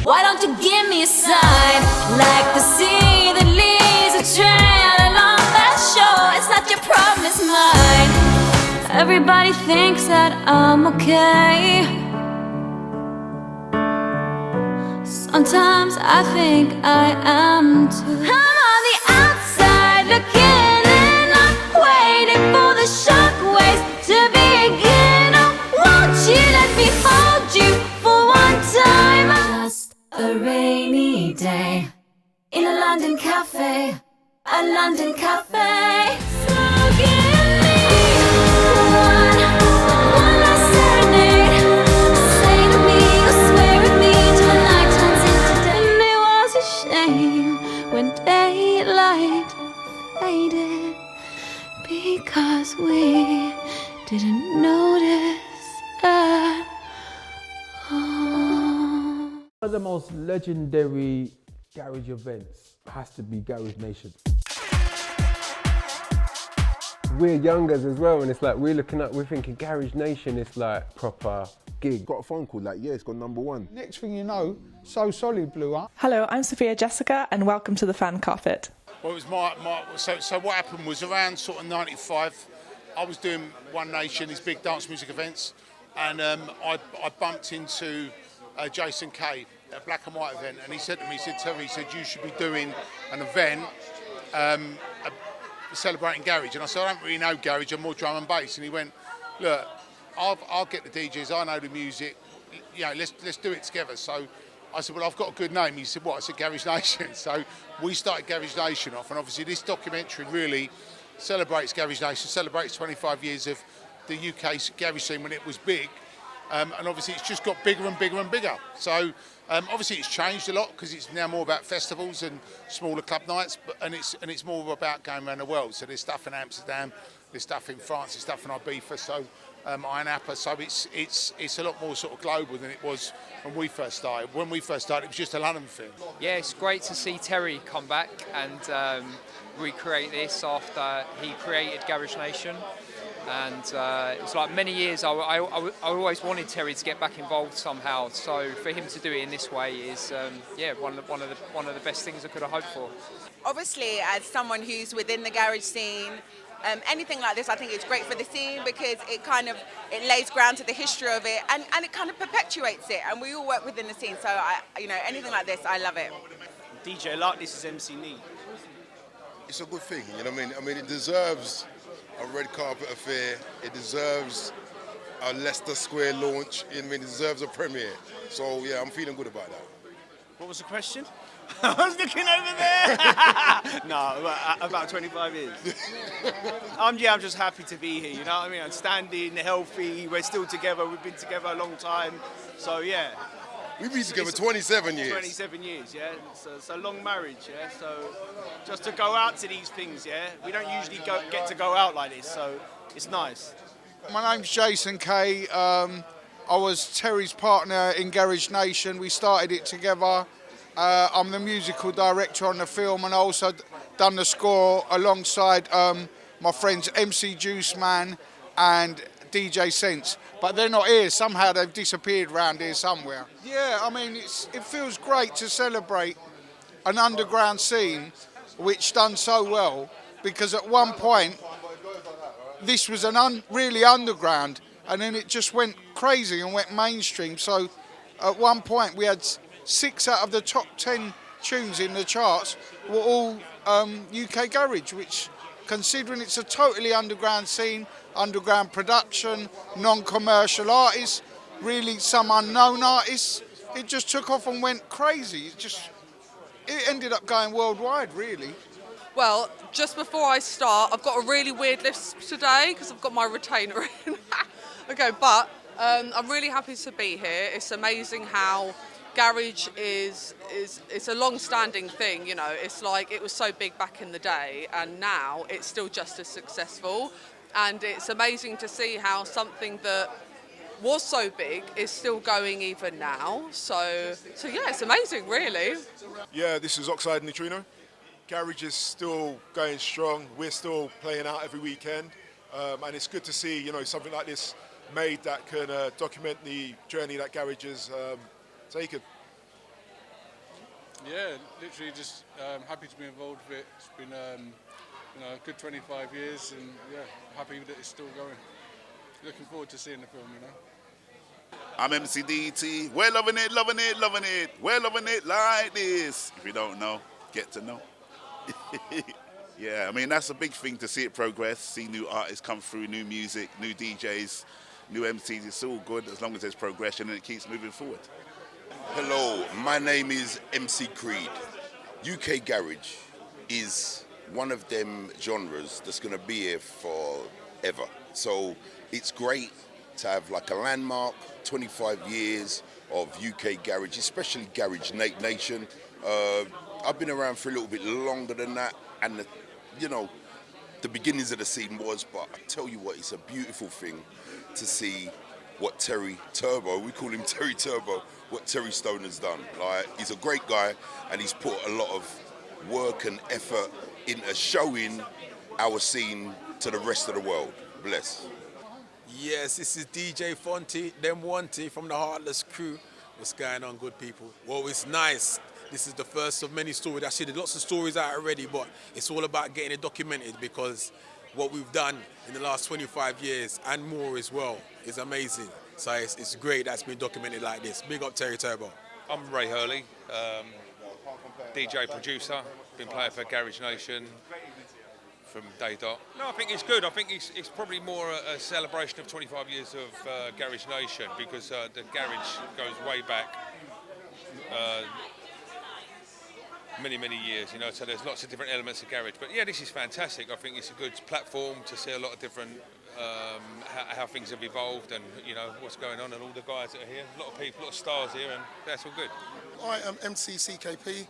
Why don't you give me a sign? Like the sea that leaves a trail along that shore. It's not your problem, it's mine. Everybody thinks that I'm okay. Sometimes I think I am too. I'm on the outside looking in. I'm waiting for the shockwaves to begin. Oh, won't you let me hold you for one time? Just a rainy day in a London cafe, a London cafe. So give me one last serenade. Say to me, or swear at me till the night turns into day. And it was a shame when daylight faded, because we didn't notice at all. One of the most legendary garage events has to be Garage Nation. We're youngers as well, and it's like we're thinking Garage Nation is like proper gig. Got a phone call like, yeah, it's gone #1. Next thing you know, So Solid blew up. Hello, I'm Sophia Jessica, and welcome to the Fan Carpet. Well, it was so what happened was around sort of 95, I was doing One Nation, these big dance music events, and I bumped into Jason Kaye at a black and white event, and he said to me, Terry, you should be doing an event celebrating garage. And I said, I don't really know garage, I'm more drum and bass. And he went, look, I'll get the DJs, I know the music, you know, let's do it together. So I said, well, I've got a good name. He said, what? I said, Garage Nation. So we started Garage Nation off, and obviously this documentary really celebrates Garage Nation, celebrates 25 years of the UK garage scene when it was big. And obviously it's just got bigger and bigger and bigger. So obviously it's changed a lot because it's now more about festivals and smaller club nights, and it's more about going around the world. So there's stuff in Amsterdam, there's stuff in France, there's stuff in Ibiza, so Ihenacho. So it's a lot more sort of global than it was when we first started. When we first started, it was just a London thing. Yeah, it's great to see Terry come back and recreate this after he created Garage Nation. And it's like many years I always wanted Terry to get back involved somehow. So for him to do it in this way is one of the best things I could have hoped for. Obviously, as someone who's within the garage scene, anything like this I think it's great for the scene because it lays ground to the history of it and it kind of perpetuates it. And we all work within the scene, so anything like this, I love it. DJ like this is MC Need. It's a good thing, you know what I mean? I mean, it deserves a red carpet affair. It deserves a Leicester Square launch. I mean, it deserves a premiere. So yeah, I'm feeling good about that. What was the question? I was looking over there. No, about 25 years. I'm just happy to be here. You know what I mean? I'm standing, healthy. We're still together. We've been together a long time. So yeah. We've been together 27 years. 27 years, yeah. So it's a long marriage, yeah. So just to go out to these things, yeah. We don't usually get to go out like this, so it's nice. My name's Jason Kaye. I was Terry's partner in Garage Nation. We started it together. I'm the musical director on the film, and I also done the score alongside my friends MC Juice Man and DJ Sense, but they're not here. Somehow they've disappeared around here somewhere. Yeah, I mean, it feels great to celebrate an underground scene which done so well, because at one point this was really underground, and then it just went crazy and went mainstream. So at one point we had 6 out of the top 10 tunes in the charts were all UK garage, which, considering it's a totally underground scene, underground production, non-commercial artists, really some unknown artists, it just took off and went crazy. It ended up going worldwide, really. Well, just before I start, I've got a really weird list today because I've got my retainer in. Okay, but I'm really happy to be here. It's amazing how garage is a long-standing thing, you know. It's like it was so big back in the day, and now it's still just as successful. And it's amazing to see how something that was so big is still going even now. So yeah, it's amazing, really. Yeah, this is Oxide Neutrino. Garage is still going strong. We're still playing out every weekend, and it's good to see, you know, something like this made that can document the journey that Garage has taken. Yeah, literally just happy to be involved with it. It's been a good 25 years, and yeah, happy that it's still going. Looking forward to seeing the film, I'm MCDT. We're loving it, loving it, loving it. We're loving it like this. If you don't know, get to know. Yeah, I mean, that's a big thing to see it progress, see new artists come through, new music, new DJs, new MCs. It's all good as long as there's progression and it keeps moving forward. Hello, my name is MC Creed. UK Garage is one of them genres that's going to be here forever. So it's great to have like a landmark, 25 years of UK Garage, especially Garage Nation. I've been around for a little bit longer than that, and the beginnings of the scene was, but I tell you what, it's a beautiful thing to see what Terry Turbo, we call him Terry Turbo, what Terry Stone has done. Like, he's a great guy, and he's put a lot of work and effort into showing our scene to the rest of the world. Bless. Yes, this is DJ Fonti, them Wanty from the Heartless crew. What's going on, good people? Well, it's nice. This is the first of many stories. Actually, there's lots of stories out already, but it's all about getting it documented, because what we've done in the last 25 years and more as well is amazing. So it's great that's been documented like this. Big up Terry Turbo. I'm Ray Hurley, DJ producer, been playing for Garage Nation from day dot. No, I think it's good. I think it's probably more a celebration of 25 years of Garage Nation, because the garage goes way back many years, so there's lots of different elements of garage. But yeah, this is fantastic. I think it's a good platform to see a lot of different how things have evolved, and what's going on, and all the guys that are here. A lot of people, a lot of stars here, and that's all good. I am MC CKP.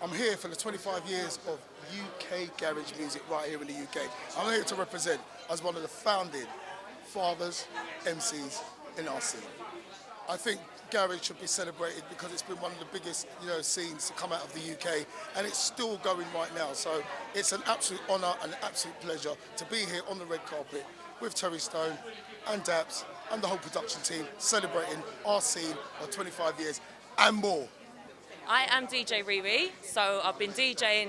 I'm here for the 25 years of UK garage music right here in the UK. I'm here to represent as one of the founding fathers, MCs in our scene. I think garage should be celebrated because it's been one of the biggest, scenes to come out of the UK, and it's still going right now. So it's an absolute honour and an absolute pleasure to be here on the red carpet with Terry Stone and Daps and the whole production team, celebrating our scene of 25 years and more. I am DJ Riri, so I've been DJing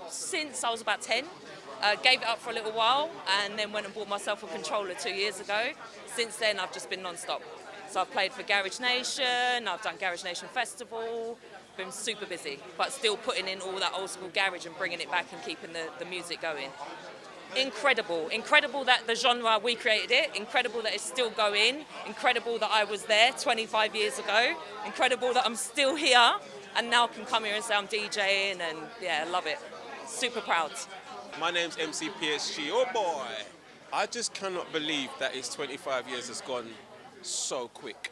since I was about 10. Gave it up for a little while, and then went and bought myself a controller 2 years ago. Since then, I've just been non-stop. So I've played for Garage Nation, I've done Garage Nation Festival, been super busy, but still putting in all that old school garage and bringing it back and keeping the music going. Incredible that the genre, we created it, incredible that it's still going, incredible that I was there 25 years ago, incredible that I'm still here and now can come here and say I'm DJing, and yeah, I love it. Super proud. My name's MC PSG, oh boy! I just cannot believe that it's 25 years has gone so quick,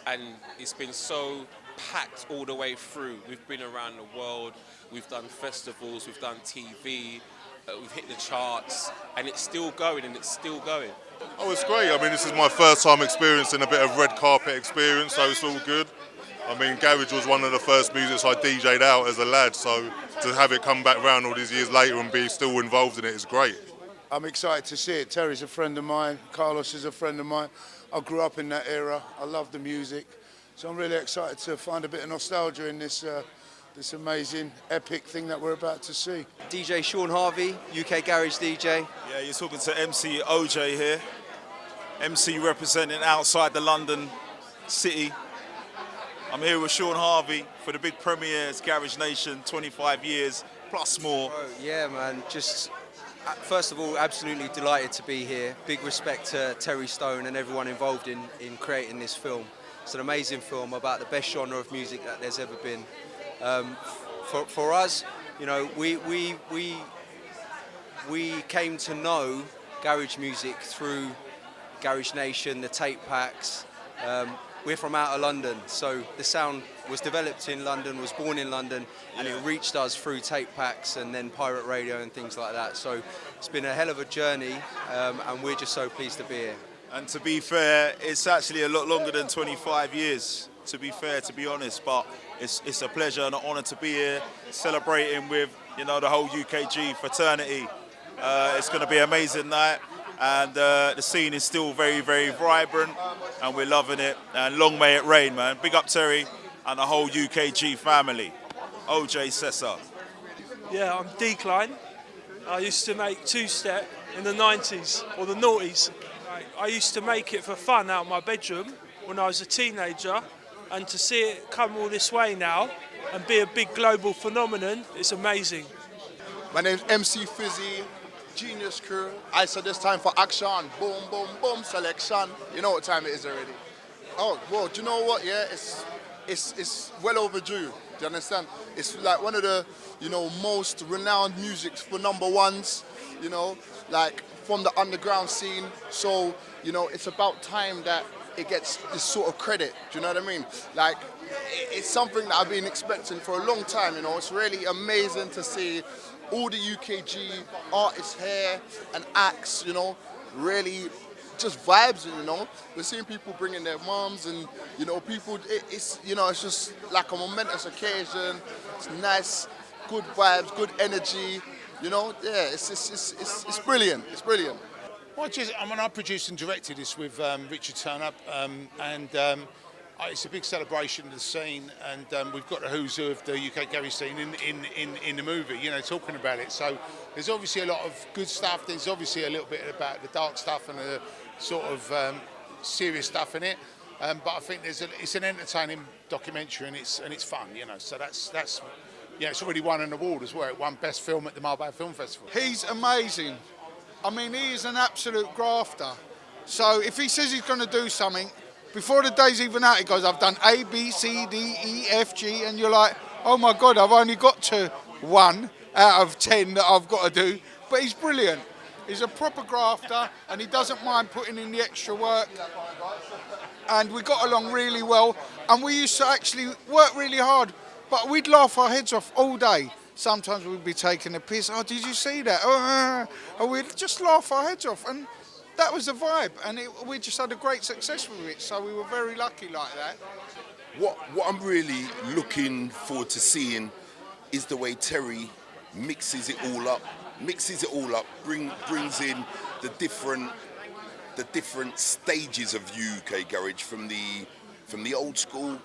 and it's been so packed all the way through. We've been around the world, we've done festivals, we've done TV, we've hit the charts, and it's still going, and it's still going. Oh, it's great. I mean, this is my first time experiencing a bit of red carpet experience, so it's all good. I mean, garage was one of the first musics I DJ'd out as a lad, so to have it come back round all these years later and be still involved in it is great. I'm excited to see it. Terry's a friend of mine, Carlos is a friend of mine. I grew up in that era, I love the music, so I'm really excited to find a bit of nostalgia in this this amazing, epic thing that we're about to see. DJ Sean Harvey, UK Garage DJ. Yeah, you're talking to MC OJ here. MC representing outside the London city. I'm here with Sean Harvey for the big premieres, Garage Nation, 25 years, plus more. Oh, yeah, man, just first of all, absolutely delighted to be here. Big respect to Terry Stone and everyone involved in creating this film. It's an amazing film about the best genre of music that there's ever been. For us, we came to know garage music through Garage Nation, the tape packs. We're from out of London, so the sound was developed in London, was born in London, and it reached us through tape packs and then pirate radio and things like that. So it's been a hell of a journey, and we're just so pleased to be here. And to be fair, it's actually a lot longer than 25 years, to be fair, to be honest, but it's a pleasure and an honour to be here, celebrating with, the whole UKG fraternity. It's going to be an amazing night. And the scene is still very, very vibrant, and we're loving it. And long may it rain, man. Big up Terry, and the whole UKG family. OJ Sessa. Yeah, I'm Deekline. I used to make two-step in the 90s or the noughties. I used to make it for fun out of my bedroom when I was a teenager, and to see it come all this way now and be a big global phenomenon, it's amazing. My name's MC Fizzy, Genius Crew. I said this time for action. Boom, boom, boom, selection. You know what time it is already. Oh, well, do you know what? Yeah, it's well overdue. Do you understand? It's like one of the, most renowned musics for number ones, like from the underground scene. So, it's about time that it gets this sort of credit. Do you know what I mean? Like, it's something that I've been expecting for a long time, It's really amazing to see all the UKG artists here and acts, really just vibes, We're seeing people bringing their moms and, people, it's just like a momentous occasion. It's nice, good vibes, good energy, yeah, it's brilliant, it's brilliant. Well, I produced and directed this with Richie Turner, and it's a big celebration of the scene, and we've got the who's who of the UK garage scene in the movie, talking about it. So there's obviously a lot of good stuff. There's obviously a little bit about the dark stuff and the sort of serious stuff in it. But I think it's an entertaining documentary, and it's fun, So that's it's already won an award as well. It won Best Film at the Marbella Film Festival. He's amazing. I mean, he is an absolute grafter. So if he says he's going to do something, before the day's even out, he goes, I've done A, B, C, D, E, F, G, and you're like, oh my God, I've only got to 1 out of 10 that I've got to do. But he's brilliant. He's a proper grafter, and he doesn't mind putting in the extra work. And we got along really well, and we used to actually work really hard, but we'd laugh our heads off all day. Sometimes we'd be taking a piss. Oh, did you see that? And we'd just laugh our heads off. And that was the vibe. And we just had a great success with it. So we were very lucky like that. What I'm really looking forward to seeing is the way Terry mixes it all up, brings in the different stages of UK garage from the old school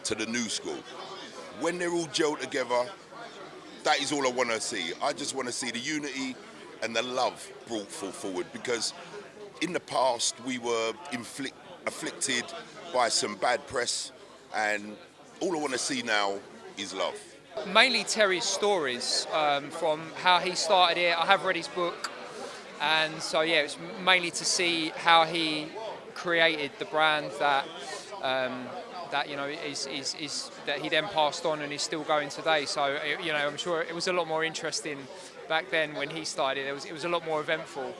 to the new school. When they're all gelled together, that is all I want to see. I just want to see the unity and the love brought forward, because in the past we were afflicted by some bad press, and all I want to see now is love. Mainly Terry's stories from how he started it. I have read his book, and so yeah, it's mainly to see how he created the brand that is that he then passed on and is still going today. So I'm sure it was a lot more interesting back then when he started. It was a lot more eventful,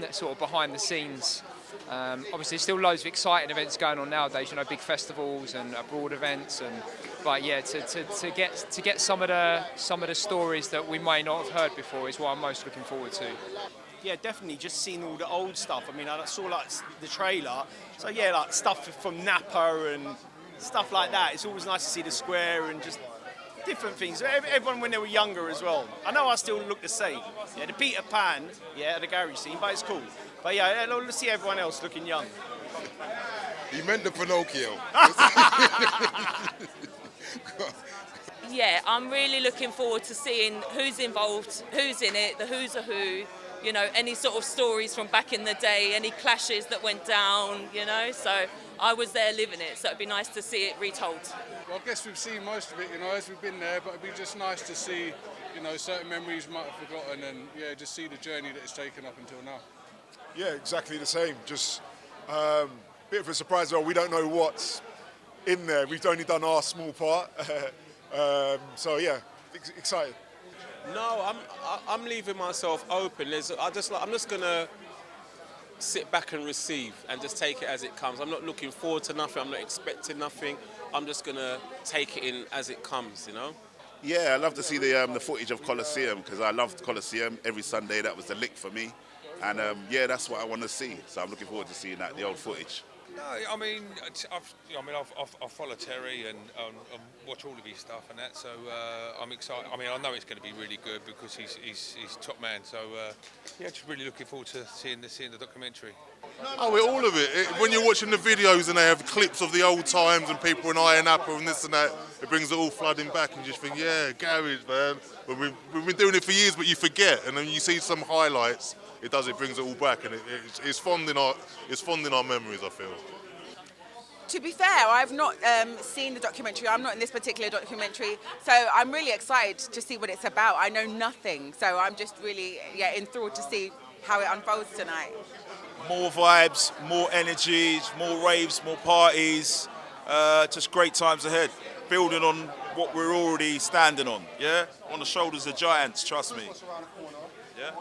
sort of behind the scenes. Obviously, there's still loads of exciting events going on nowadays. Big festivals and abroad events, but yeah, to get some of the stories that we may not have heard before is what I'm most looking forward to. Yeah, definitely. Just seeing all the old stuff. I mean, I saw like the trailer. So yeah, like stuff from Napa and stuff like that. It's always nice to see the square and just different things. Everyone when they were younger as well. I know I still look the same. Yeah, the Peter Pan, the garage scene, but it's cool. But yeah, let's see everyone else looking young. He meant the Pinocchio. Yeah, I'm really looking forward to seeing who's involved, who's in it, the who's a who. Any sort of stories from back in the day, any clashes that went down, So I was there living it, so it'd be nice to see it retold. Well, I guess we've seen most of it, as we've been there, but it'd be just nice to see, certain memories we might have forgotten, and yeah, just see the journey that it's taken up until now. Yeah, exactly the same. Just bit of a surprise. Well, we don't know what's in there. We've only done our small part. So yeah, excited. No, I'm leaving myself open. I'm just gonna sit back and receive and just take it as it comes. I'm not looking forward to nothing. I'm not expecting nothing. I'm just gonna take it in as it comes. Yeah, I love to see the footage of Coliseum, because I loved Coliseum every Sunday. That was the lick for me, and yeah, that's what I want to see. So I'm looking forward to seeing the old footage. No, I mean, I follow Terry and watch all of his stuff and that. So I'm excited. I mean, I know it's going to be really good because he's top man. So yeah, just really looking forward to seeing the documentary. Oh, all of it. When you're watching the videos and they have clips of the old times and people in Ihenacho and this and that, it brings it all flooding back and you just think, yeah, garage, man. But we've been doing it for years, but you forget. And then you see some highlights, it brings it all back, and it's fond in our memories, I feel. To be fair, I've not seen the documentary. I'm not in this particular documentary, so I'm really excited to see what it's about. I know nothing, so I'm just really enthralled to see how it unfolds tonight. More vibes, more energies, more raves, more parties, just great times ahead. Building on what we're already standing on, yeah? On the shoulders of giants, trust me. Yeah?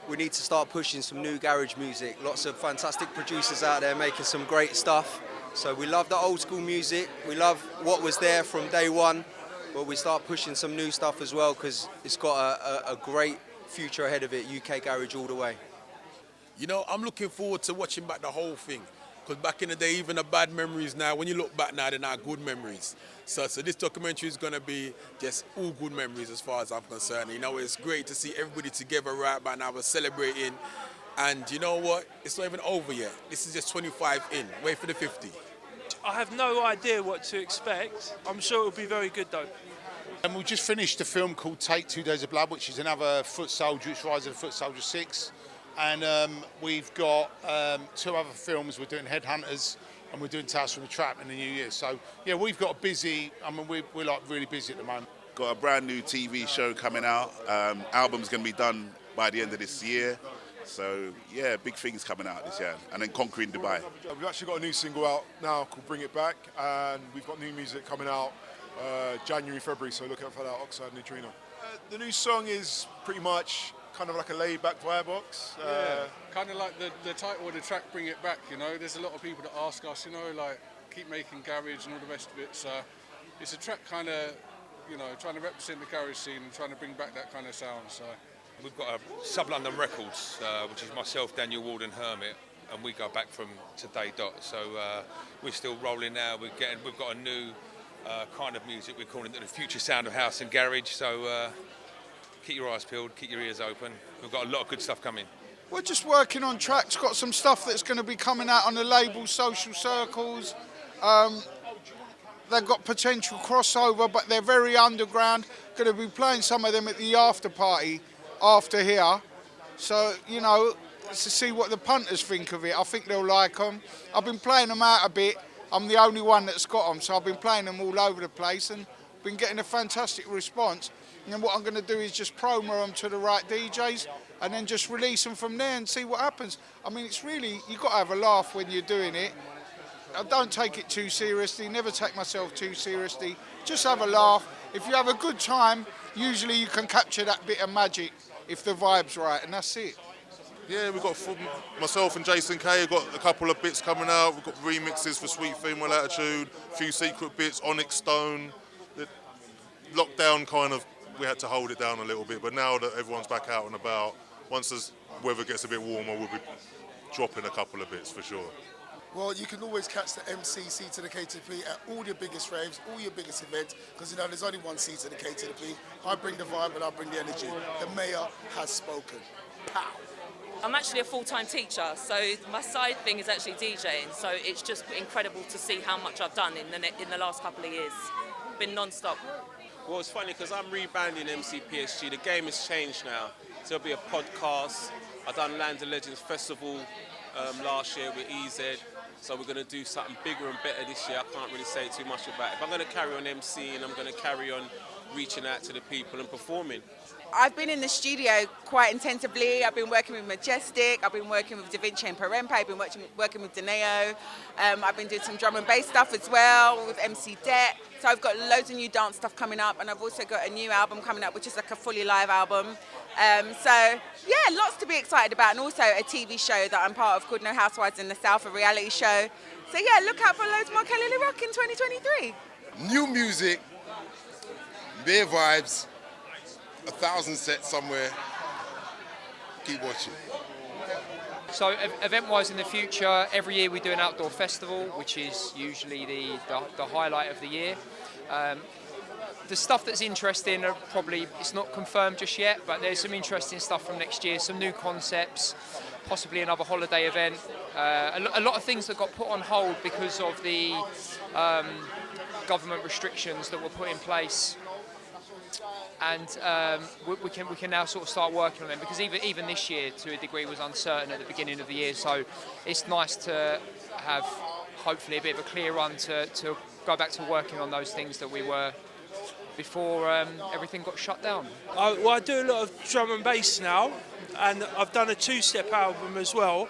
We need to start pushing some new garage music. Lots of fantastic producers out there making some great stuff. So we love the old school music. We love what was there from day one, but we start pushing some new stuff as well because it's got a great future ahead of it. UK garage all the way. You know, I'm looking forward to watching back the whole thing. Because back in the day, even the bad memories now, when you look back now, they're not good memories. So this documentary is going to be just all good memories as far as I'm concerned. You know, it's great to see everybody together right by now. We're celebrating. And you know what? It's not even over yet. This is just 25 in. Wait for the 50. I have no idea what to expect. I'm sure it'll be very good though. And we just finished a film called Take 2 Days of Blood, which is another Foot Soldier. It's Rise of the Foot Soldier 6. And we've got 2 other films. We're doing Headhunters and we're doing Tales from the Trap in the new year. So, yeah, we've got a busy, we're like really busy at the moment. Got a brand new TV show coming out. Album's going to be done by the end of this year. So, yeah, big things coming out this year. And then Conquering Dubai. We've actually got a new single out now called Bring It Back. And we've got new music coming out January, February. So look out for that, Oxide, Neutrino. The new song is pretty much kind of like a laid-back firebox. Yeah, kind of like the title of the track, Bring It Back, you know. There's a lot of people that ask us, you know, like, keep making garage and all the rest of it. So it's a track kind of, you know, trying to represent the garage scene and trying to bring back that kind of sound. So we've got a Sub-London Records, which is myself, Daniel Ward and Hermit, and we go back from today dot. So we're still rolling now. We've got a new kind of music. We're calling it the future sound of house and garage. So keep your eyes peeled, keep your ears open. We've got a lot of good stuff coming. We're just working on tracks, got some stuff that's going to be coming out on the label, Social Circles. They've got potential crossover, but they're very underground. Going to be playing some of them at the after party after here. So, you know, to see what the punters think of it. I think they'll like them. I've been playing them out a bit. I'm the only one that's got them, so I've been playing them all over the place and been getting a fantastic response. And what I'm going to do is just promo them to the right DJs and then just release them from there and see what happens. I mean, it's really, you've got to have a laugh when you're doing it. I don't take it too seriously, never take myself too seriously. Just have a laugh. If you have a good time, usually you can capture that bit of magic if the vibe's right, and that's it. Yeah, we've got myself and Jason Kaye got a couple of bits coming out. We've got remixes for Sweet Female Attitude, a few secret bits, Onyx Stone. The lockdown kind of, we had to hold it down a little bit, but now that everyone's back out and about, once the weather gets a bit warmer, we'll be dropping a couple of bits for sure. Well, you can always catch the MCC to the KTP at all your biggest raves, all your biggest events, because, you know, there's only one C to the K to the P. I bring the vibe and I bring the energy. The mayor has spoken. Pow! I'm actually a full-time teacher, so my side thing is actually DJing, so it's just incredible to see how much I've done in the last couple of years. Been non-stop. Well, it's funny because I'm rebranding MCPSG. The game has changed now. So there'll be a podcast. I've done Land of Legends Festival last year with EZ. So we're going to do something bigger and better this year. I can't really say too much about it. But I'm going to carry on MCing. I'm going to carry on reaching out to the people and performing. I've been in the studio quite intensively. I've been working with Majestic, I've been working with Da Vinci and Parempe, I've been working with Dynamite. I've been doing some drum and bass stuff as well with MC Det. So I've got loads of new dance stuff coming up, and I've also got a new album coming up, which is like a fully live album. So yeah, lots to be excited about, and also a TV show that I'm part of called No Housewives in the South, a reality show. So yeah, look out for loads more Kele Rock in 2023. New music, bare vibes, 1,000 sets somewhere. Keep watching. So event-wise in the future, every year we do an outdoor festival, which is usually the highlight of the year. The stuff that's interesting are probably, it's not confirmed just yet, but there's some interesting stuff from next year, some new concepts, possibly another holiday event. A lot of things that got put on hold because of the government restrictions that were put in place. And we can now sort of start working on them, because even this year to a degree was uncertain at the beginning of the year, so it's nice to have hopefully a bit of a clear run to go back to working on those things that we were before everything got shut down. I do a lot of drum and bass now, and I've done a two-step album as well.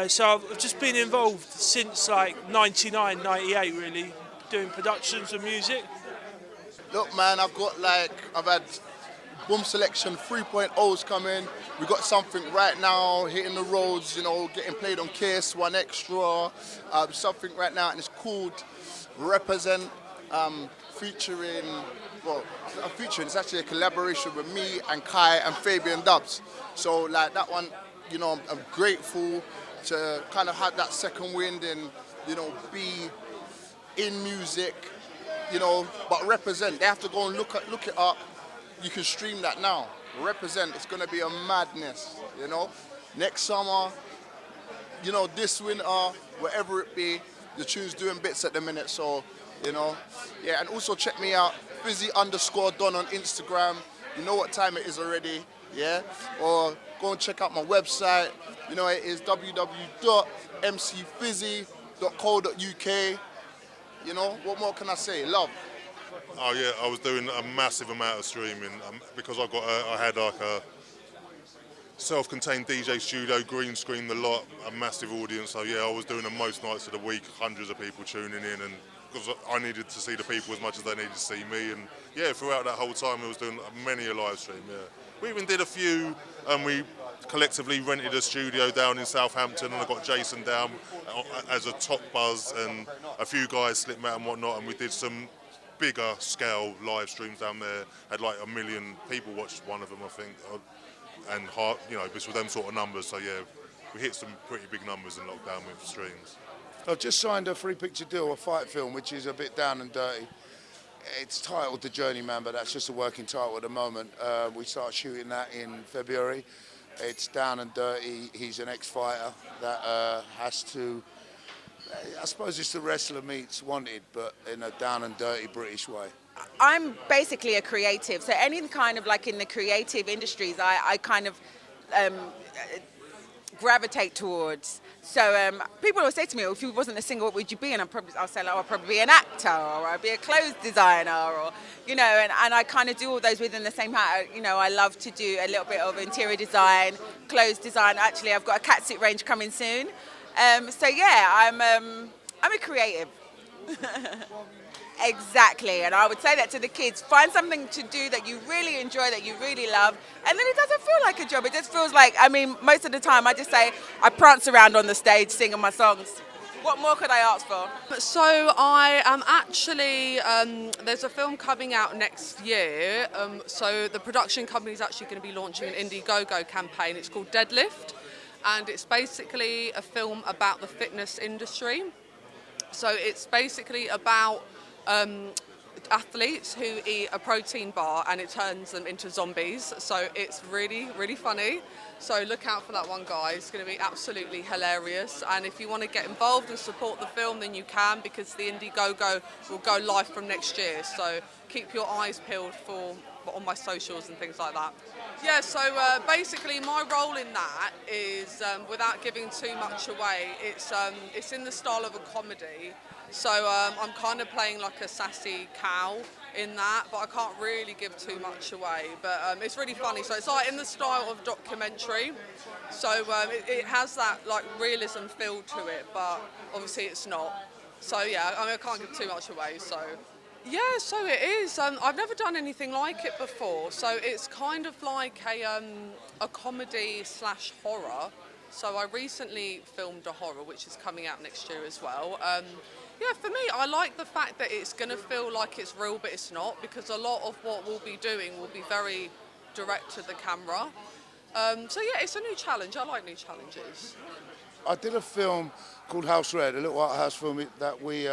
So I've just been involved since like 99, 98 really, doing productions and music. Look, man, I've had Boom Selection 3.0s coming. We got something right now hitting the roads, you know, getting played on KS1 Extra. Something right now, and it's called Represent, featuring, it's actually a collaboration with me and Kaye and Fabian Dubs. So like that one, you know, I'm grateful to kind of have that second wind and, you know, be in music, you know, but Represent, they have to go and look it up. You can stream that now. Represent, it's gonna be a madness, you know. Next summer, you know, this winter, wherever it be, the tune's doing bits at the minute, so, you know. Yeah, and also check me out, Fizzy_Don on Instagram. You know what time it is already, yeah? Or go and check out my website. You know, it is www.mcfizzy.co.uk. You know, what more can I say? Love. Oh yeah, I was doing a massive amount of streaming because I had like a self-contained DJ studio, green screen the lot, a massive audience. So yeah, I was doing the most nights of the week, hundreds of people tuning in, and because I needed to see the people as much as they needed to see me. And yeah, throughout that whole time, I was doing many a live stream. Yeah, we even did a few, and we collectively rented a studio down in Southampton, and I got Jason down as a top buzz, and a few guys slipped out and whatnot, and we did some bigger scale live streams down there. Had like 1 million people watched one of them, I think, and you know, this was them sort of numbers. So yeah, we hit some pretty big numbers in lockdown with streams. I've just signed a 3-picture deal, a fight film, which is a bit down and dirty. It's titled The Journeyman, but that's just a working title at the moment. We start shooting that in February. It's down and dirty. He's an ex-fighter that has to, I suppose it's the wrestler meets Wanted, but in a down and dirty British way. I'm basically a creative, so any kind of like in the creative industries, I kind of gravitate towards. So people will say to me, well, if you wasn't a singer, what would you be? And I'll say, like, I'll probably be an actor, or I'll be a clothes designer, or, you know, and I kind of do all those within the same hat. You know, I love to do a little bit of interior design, clothes design. Actually, I've got a catsuit range coming soon. So yeah, I'm a creative. Exactly, and I would say that to the kids. Find something to do that you really enjoy, that you really love, and then it doesn't feel like a job. It just feels like, I mean, most of the time I just say, I prance around on the stage singing my songs. What more could I ask for? So I am actually, there's a film coming out next year. So the production company is actually going to be launching an Indiegogo campaign. It's called Deadlift, and it's basically a film about the fitness industry. So it's basically about athletes who eat a protein bar and it turns them into zombies. So it's really, really funny. So look out for that one, guys. It's going to be absolutely hilarious. And if you want to get involved and support the film, then you can, because the Indiegogo will go live from next year. So keep your eyes peeled for on my socials and things like that. Yeah, so basically my role in that is, without giving too much away, it's in the style of a comedy. So I'm kind of playing like a sassy cow in that, but I can't really give too much away. But it's really funny. So it's like in the style of documentary. So it has that like realism feel to it, but obviously it's not. So yeah, I mean, I can't give too much away. So yeah, so it is. I've never done anything like it before. So it's kind of like a comedy / horror. So I recently filmed a horror, which is coming out next year as well. Yeah, for me, I like the fact that it's going to feel like it's real, but it's not, because a lot of what we'll be doing will be very direct to the camera. So yeah, it's a new challenge. I like new challenges. I did a film called House Red, a little art house film that we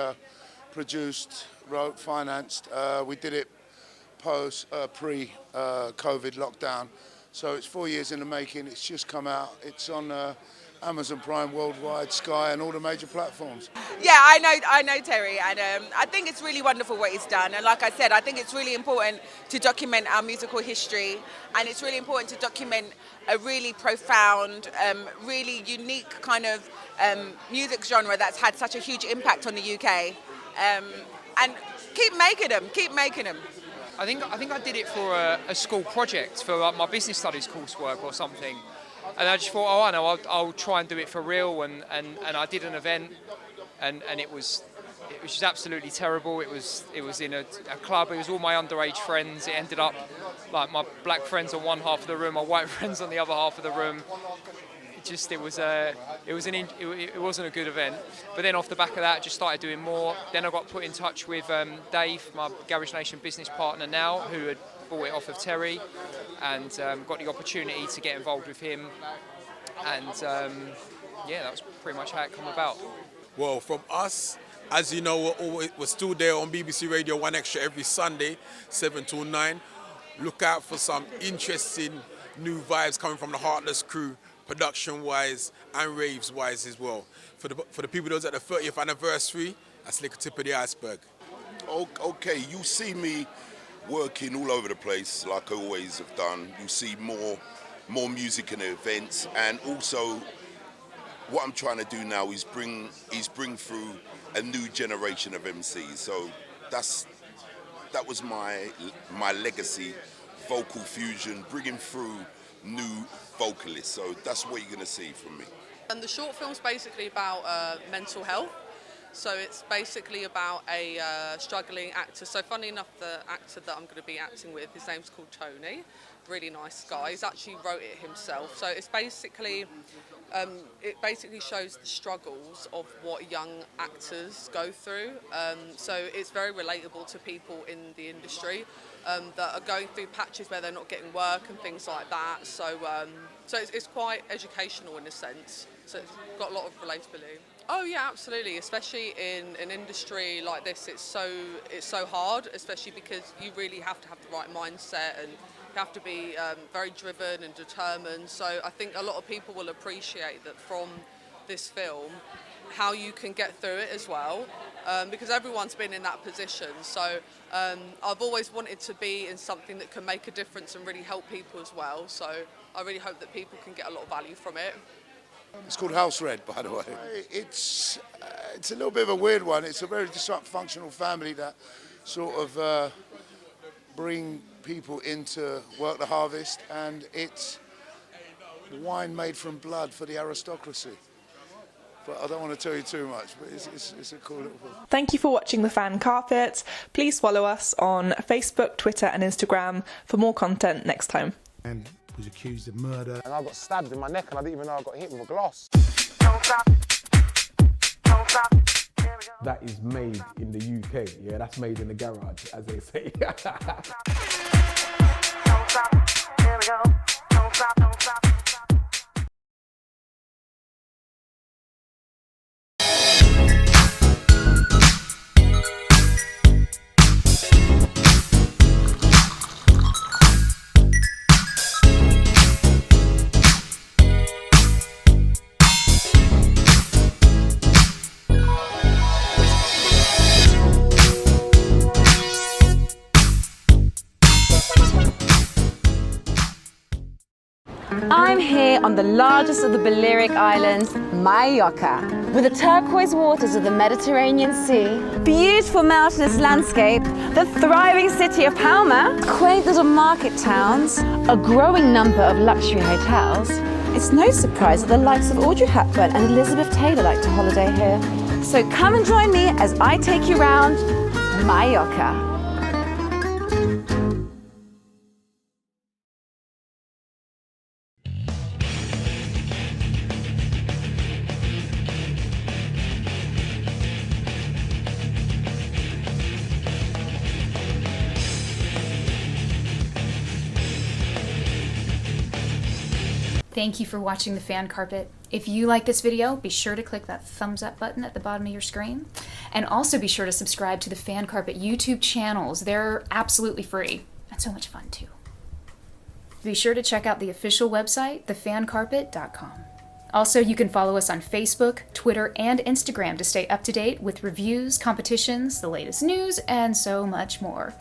produced, wrote, financed. We did it pre-COVID lockdown. So it's 4 years in the making. It's just come out. It's on Amazon Prime worldwide, Sky, and all the major platforms. Yeah, I know Terry, and I think it's really wonderful what he's done. And like I said, I think it's really important to document our musical history, and it's really important to document a really profound, really unique kind of music genre that's had such a huge impact on the UK. And keep making them. I think I did it for a school project, for my business studies coursework or something. And I just thought, oh, I know, I'll try and do it for real. And I did an event, and it was just absolutely terrible. It was in a club. It was all my underage friends. It ended up like my black friends on one half of the room, my white friends on the other half of the room. It wasn't a good event. But then off the back of that, I just started doing more. Then I got put in touch with Dave, my Garage Nation business partner now, who had bought it off of Terry, and got the opportunity to get involved with him. And yeah, that was pretty much how it came about. Well, from us, as you know, we're still there on BBC Radio 1 Extra every Sunday, 7 till 9. Look out for some interesting new vibes coming from the Heartless crew, production-wise and raves-wise as well. For the people those at the 30th anniversary, that's like a tip of the iceberg. Okay, you see me working all over the place like I always have done. You see more music and events, and also what I'm trying to do now is bring through a new generation of MCs. So that was my legacy, vocal fusion, bringing through new vocalists. So that's what you're going to see from me. And the short film's basically about mental health. So it's basically about a struggling actor. So funny enough, the actor that I'm going to be acting with, his name's called Tony. Really nice guy. He's actually wrote it himself. So it's basically, it basically shows the struggles of what young actors go through. So it's very relatable to people in the industry that are going through patches where they're not getting work and things like that. So it's quite educational in a sense. So it's got a lot of relatability. Oh yeah, absolutely. Especially in an industry like this, it's so hard. Especially because you really have to have the right mindset, and you have to be very driven and determined. So I think a lot of people will appreciate that from this film, how you can get through it as well. Because everyone's been in that position. So I've always wanted to be in something that can make a difference and really help people as well. So I really hope that people can get a lot of value from it. It's called House Red, by the way. It's a little bit of a weird one. It's a very dysfunctional family that sort of bring people in to work the harvest, and it's wine made from blood for the aristocracy. But I don't want to tell you too much, but it's a cool little film. Thank you for watching The Fan Carpet. Please follow us on Facebook, Twitter and Instagram for more content next time. And was accused of murder. And I got stabbed in my neck and I didn't even know I got hit with a glass. That is made in the UK, yeah, that's made in the garage, as they say. Don't stop, here we go. Don't stop, don't stop. I'm here on the largest of the Balearic Islands, Mallorca. With the turquoise waters of the Mediterranean Sea, beautiful mountainous landscape, the thriving city of Palma, quaint little market towns, a growing number of luxury hotels. It's no surprise that the likes of Audrey Hepburn and Elizabeth Taylor like to holiday here. So come and join me as I take you round Mallorca. Thank you for watching The Fan Carpet. If you like this video, be sure to click that thumbs up button at the bottom of your screen. And also be sure to subscribe to the Fan Carpet YouTube channels. They're absolutely free and so much fun too. Be sure to check out the official website, thefancarpet.com. Also, you can follow us on Facebook, Twitter, and Instagram to stay up to date with reviews, competitions, the latest news, and so much more.